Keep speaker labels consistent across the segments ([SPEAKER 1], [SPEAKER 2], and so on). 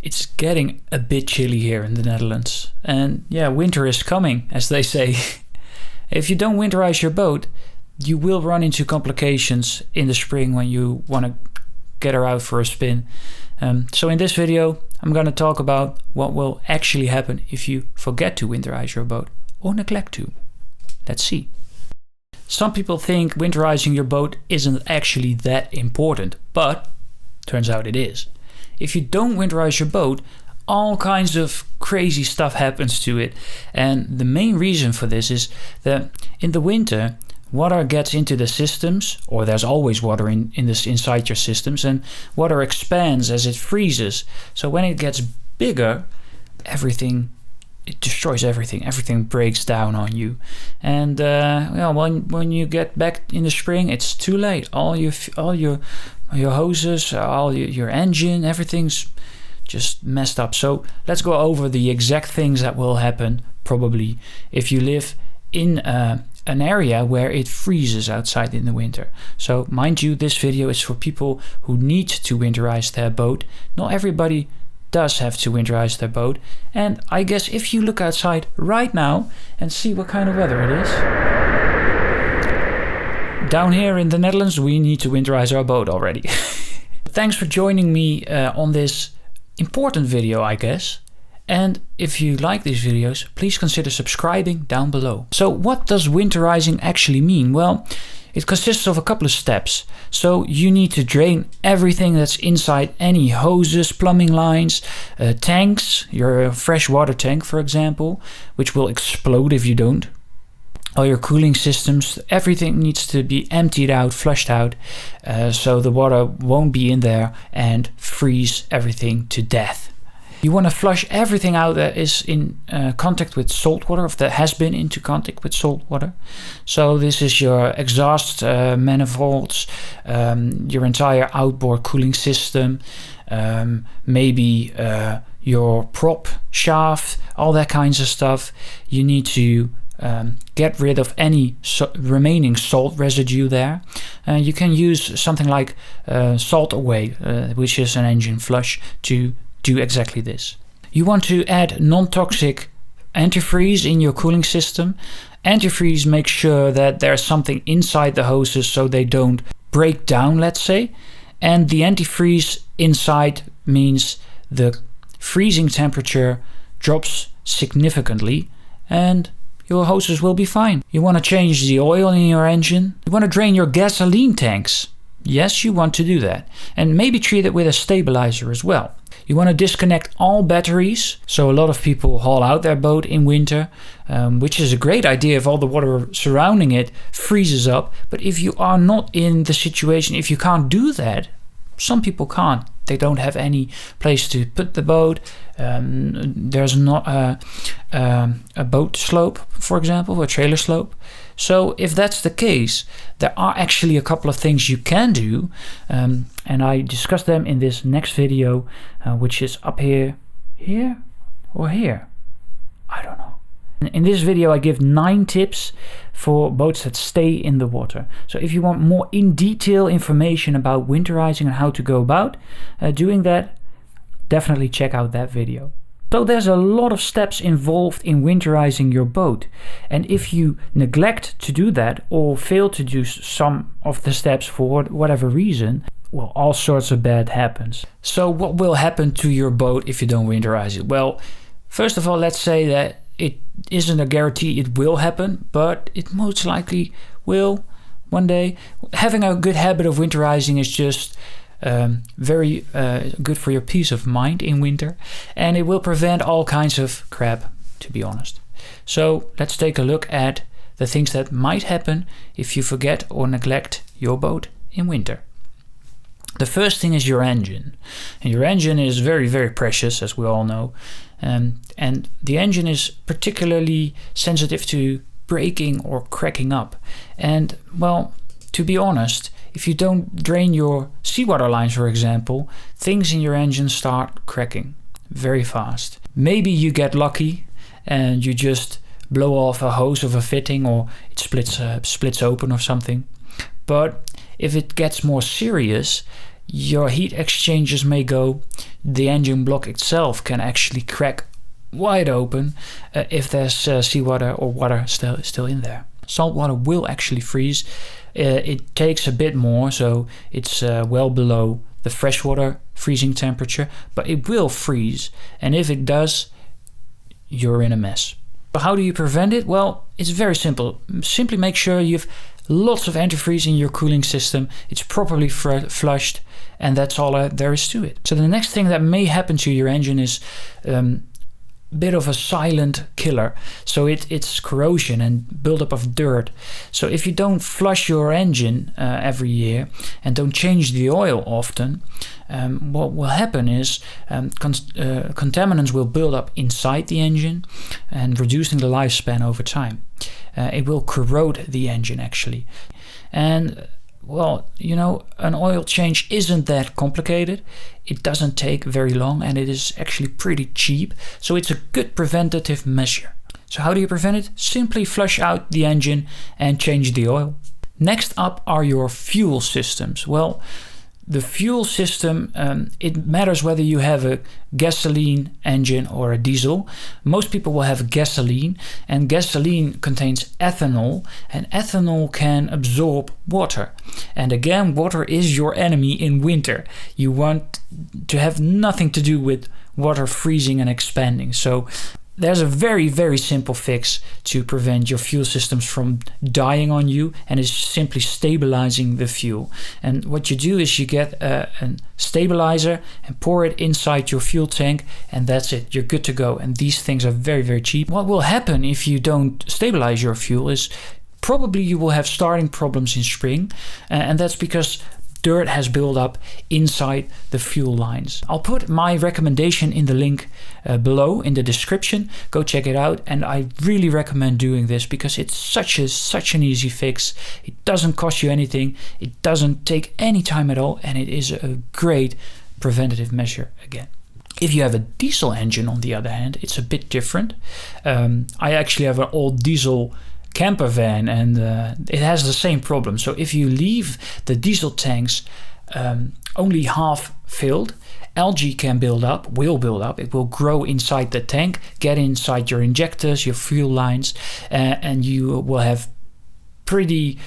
[SPEAKER 1] It's getting a bit chilly here in the Netherlands. And yeah, winter is coming, as they say. If you don't winterize your boat, you will run into complications in the spring when you want to get her out for a spin. So in this video, I'm going to talk about what will actually happen if you forget to winterize your boat or neglect to. Let's see. Some people think winterizing your boat isn't actually that important, but turns out it is. If you don't winterize your boat, all kinds of crazy stuff happens to it. And the main reason for this is that in the winter, water gets into the systems, or there's always water inside your systems, and water expands as it freezes. So when it gets bigger, it destroys everything. Everything breaks down on you. And when you get back in the spring, it's too late. All your hoses, your engine, everything's just messed up. So let's go over the exact things that will happen probably if you live in an area where it freezes outside in the winter. So mind you, this video is for people who need to winterize their boat. Not everybody does have to winterize their boat. And I guess if you look outside right now and see what kind of weather it is. Down here in the Netherlands, we need to winterize our boat already. Thanks for joining me on this important video, I guess. And if you like these videos, please consider subscribing down below. So what does winterizing actually mean? Well, it consists of a couple of steps. So you need to drain everything that's inside any hoses, plumbing lines, tanks, your freshwater tank, for example, which will explode if you don't. All your cooling systems, everything needs to be emptied out, flushed out, so the water won't be in there and freeze everything to death. You want to flush everything out that is in contact with salt water, or that has been into contact with salt water. So this is your exhaust manifolds, your entire outboard cooling system, maybe your prop shaft, all that kinds of stuff. You need to get rid of any remaining salt residue there. You can use something like Salt Away, which is an engine flush, to do exactly this. You want to add non-toxic antifreeze in your cooling system. Antifreeze makes sure that there's something inside the hoses so they don't break down, let's say. And the antifreeze inside means the freezing temperature drops significantly and your hoses will be fine. You want to change the oil in your engine. You want to drain your gasoline tanks. Yes, you want to do that. And maybe treat it with a stabilizer as well. You want to disconnect all batteries. So a lot of people haul out their boat in winter, which is a great idea if all the water surrounding it freezes up. But if you are not in the situation, if you can't do that, some people can't. They don't have any place to put the boat. There's not a boat slope, for example, a trailer slope. So if that's the case, there are actually a couple of things you can do. And I discuss them in this next video, which is up here or here. I don't know. In this video, I give 9 tips for boats that stay in the water. So if you want more in detail information about winterizing and how to go about doing that, definitely check out that video. So there's a lot of steps involved in winterizing your boat. And if you neglect to do that or fail to do some of the steps for whatever reason, well, all sorts of bad happens. So what will happen to your boat if you don't winterize it? Well, first of all, let's say that it isn't a guarantee it will happen, but it most likely will one day. Having a good habit of winterizing is just very good for your peace of mind in winter, and it will prevent all kinds of crap, to be honest. So let's take a look at the things that might happen if you forget or neglect your boat in winter. The first thing is your engine. And your engine is very, very precious, as we all know. And the engine is particularly sensitive to breaking or cracking up. And, well, to be honest, if you don't drain your seawater lines, for example, things in your engine start cracking very fast. Maybe you get lucky and you just blow off a hose of a fitting, or it splits open or something. But if it gets more serious, your heat exchangers may go, the engine block itself can actually crack wide open if there's seawater or water still in there. Salt water will actually freeze. It takes a bit more, so it's well below the freshwater freezing temperature, but it will freeze, and if it does, you're in a mess. How do you prevent it? Well, it's very simple. Simply make sure you've lots of antifreeze in your cooling system, it's properly flushed, and that's all there is to it. So the next thing that may happen to your engine is bit of a silent killer. So it's corrosion and buildup of dirt. So if you don't flush your engine every year and don't change the oil often, what will happen is contaminants will build up inside the engine and reducing the lifespan over time. It will corrode the engine actually. And well, you know, an oil change isn't that complicated. It doesn't take very long and it is actually pretty cheap. So it's a good preventative measure. So how do you prevent it? Simply flush out the engine and change the oil. Next up are your fuel systems. Well, the fuel system, it matters whether you have a gasoline engine or a diesel. Most people will have a gasoline, and gasoline contains ethanol, and ethanol can absorb water. And again, water is your enemy in winter. You want to have nothing to do with water freezing and expanding. So there's a very, very simple fix to prevent your fuel systems from dying on you, and it's simply stabilizing the fuel. And what you do is you get a stabilizer and pour it inside your fuel tank, and that's it. You're good to go. And these things are very, very cheap. What will happen if you don't stabilize your fuel is probably you will have starting problems in spring, and that's because dirt has built up inside the fuel lines. I'll put my recommendation in the link below in the description. Go check it out, and I really recommend doing this because it's such an easy fix. It doesn't cost you anything, it doesn't take any time at all, and it is a great preventative measure again. If you have a diesel engine, on the other hand, it's a bit different. I actually have an old diesel camper van, and it has the same problem. So if you leave the diesel tanks only half filled, algae can build up, it will grow inside the tank, get inside your injectors, your fuel lines, and you will have pretty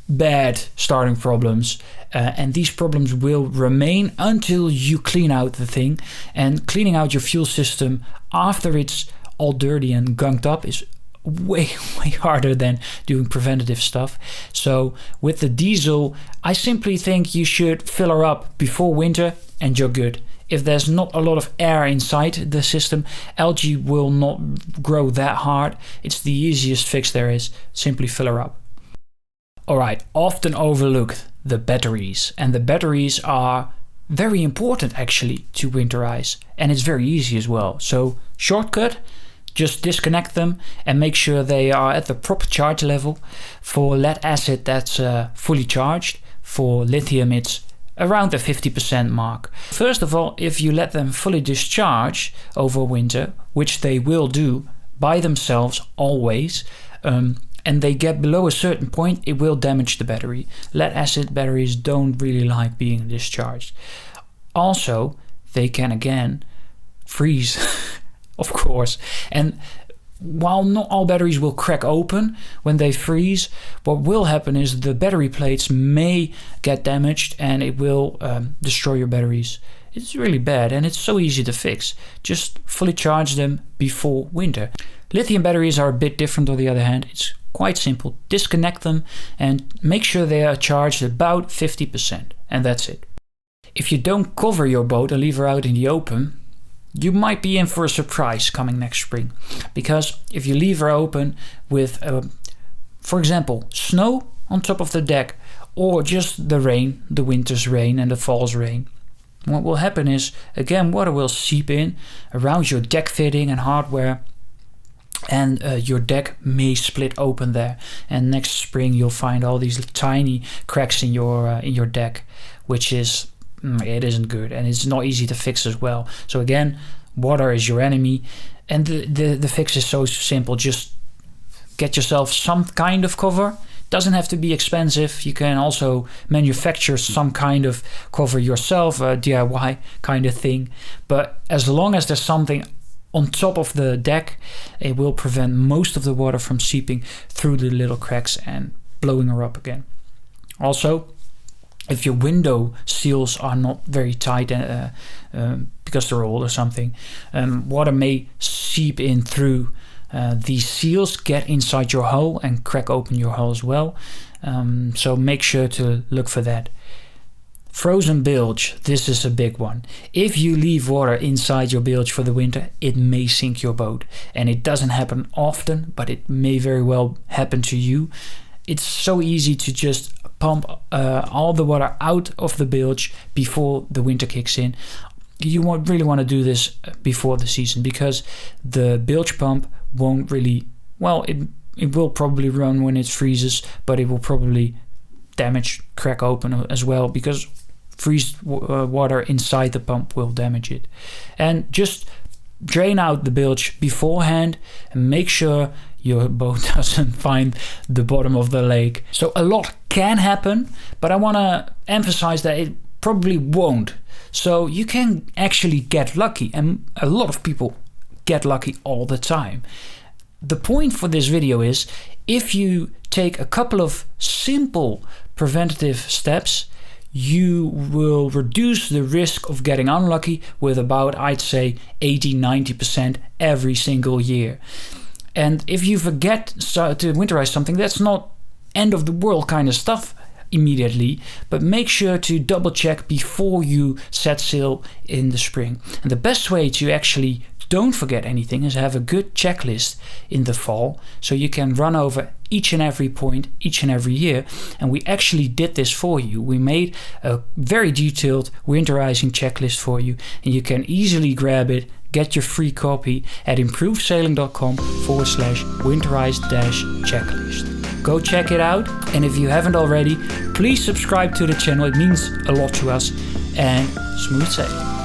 [SPEAKER 1] bad starting problems, and these problems will remain until you clean out the thing. And cleaning out your fuel system after it's all dirty and gunked up is way harder than doing preventative stuff. So with the diesel, I simply think you should fill her up before winter and you're good. If there's not a lot of air inside the system, algae will not grow that hard. It's the easiest fix there is. Simply fill her up. Alright, often overlooked, the batteries. And the batteries are very important actually to winterize, and it's very easy as well. So shortcut, just disconnect them and make sure they are at the proper charge level. For lead acid, that's fully charged. For lithium, it's around the 50% mark. First of all, if you let them fully discharge over winter, which they will do by themselves always, and they get below a certain point, it will damage the battery. Lead acid batteries don't really like being discharged. Also, they can again freeze. Of course. And while not all batteries will crack open when they freeze, what will happen is the battery plates may get damaged and it will destroy your batteries. It's really bad and it's so easy to fix. Just fully charge them before winter. Lithium batteries are a bit different on the other hand. It's quite simple. Disconnect them and make sure they are charged about 50%, and that's it. If you don't cover your boat and leave her out in the open, you might be in for a surprise coming next spring. Because if you leave her open with, for example, snow on top of the deck, or just the rain, the winter's rain and the fall's rain, what will happen is, again, water will seep in around your deck fitting and hardware, and your deck may split open there. And next spring you'll find all these tiny cracks in your deck, which is it isn't good, and it's not easy to fix as well. So again, water is your enemy, and the fix is so simple. Just get yourself some kind of cover, Doesn't have to be expensive. You can also manufacture some kind of cover yourself, a DIY kind of thing. But as long as there's something on top of the deck, it will prevent most of the water from seeping through the little cracks and blowing her up again. Also, if your window seals are not very tight because they're old or something, water may seep in through these seals, get inside your hull and crack open your hull as well. So make sure to look for that. Frozen bilge, this is a big one. If you leave water inside your bilge for the winter, it may sink your boat. And it doesn't happen often, but it may very well happen to you. It's so easy to just pump all the water out of the bilge before the winter kicks in. You really want to do this before the season, because the bilge pump won't really, well, it will probably run when it freezes, but it will probably damage, crack open as well, because freeze water inside the pump will damage it. And just drain out the bilge beforehand and make sure your boat doesn't find the bottom of the lake. So a lot can happen, but I want to emphasize that it probably won't. So you can actually get lucky, and a lot of people get lucky all the time. The point for this video is, if you take a couple of simple preventative steps, you will reduce the risk of getting unlucky with about, I'd say, 80-90% every single year. And if you forget to winterize something, that's not end of the world kind of stuff immediately, but make sure to double check before you set sail in the spring. And the best way to actually don't forget anything is have a good checklist in the fall, so you can run over each and every point each and every year. And we actually did this for you. We made a very detailed winterizing checklist for you, and you can easily grab it, get your free copy at improvesailing.com/winterize-checklist. Go check it out, and if you haven't already, please subscribe to the channel. It means a lot to us, and smooth sailing.